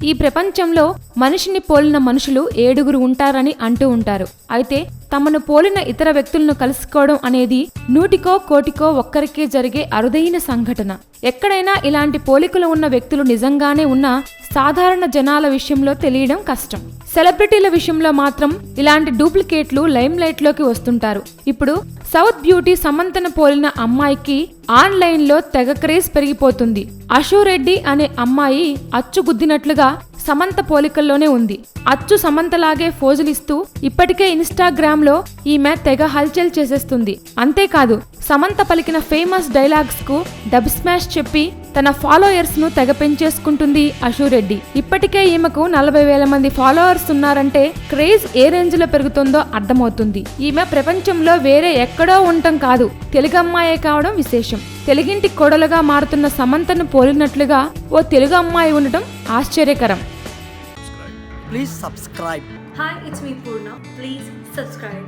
ఈ ప్రపంచంలో మనిషిని పోలిన మనుషులు 7 ఉంటారని అంటూ ఉంటారు. అయితే తమను పోలిన ఇతర వ్యక్తులను కలుసుకోవడం అనేది 100కో 1,00,000కో ఒక్కరికే జరిగే అరుదైన సంఘటన. ఎక్కడైనా ఇలాంటి పోలికలు ఉన్న వ్యక్తులు నిజంగానే ఉన్నా సాధారణ జనాల విషయంలో తెలియడం కష్టం. సెలబ్రిటీల విషయంలో మాత్రం ఇలాంటి డూప్లికేట్లు లైమ్ లైట్ లోకి వస్తుంటారు. ఇప్పుడు సౌత్ బ్యూటీ సమంతను పోలిన అమ్మాయికి ఆన్లైన్లో తెగ క్రేజ్ పెరిగిపోతుంది. అశు రెడ్డి అనే అమ్మాయి అచ్చు గుద్దినట్లుగా సమంత పోలికల్లోనే ఉంది. అచ్చు సమంతలాగే ఫోజులిస్తూ ఇప్పటికే ఇన్స్టాగ్రామ్ లో ఈమె తెగ హల్చల్ చేసేస్తుంది. అంతేకాదు సమంత పలికిన ఫేమస్ డైలాగ్స్ కు డబ్ స్మాష్ చెప్పి తన ఫాలోయర్స్ ను తెగ పెంచేసుకుంటుంది అశు రెడ్డి. ఇప్పటికే ఈమెకు 40,000 మంది ఫాలోవర్స్ ఉన్నారంటే క్రేజ్ ఏ రేంజ్ లో పెరుగుతుందో అర్థమవుతుంది. ఈమె ప్రపంచంలో వేరే ఎక్కడో ఉండటం కాదు, తెలుగు అమ్మాయే కావడం విశేషం. తెలుగింటి కోడలుగా మారుతున్న సమంతను పోలినట్లుగా ఓ తెలుగు అమ్మాయి ఉండటం ఆశ్చర్యకరం. Please subscribe. Hi, it's me Purna. Please subscribe.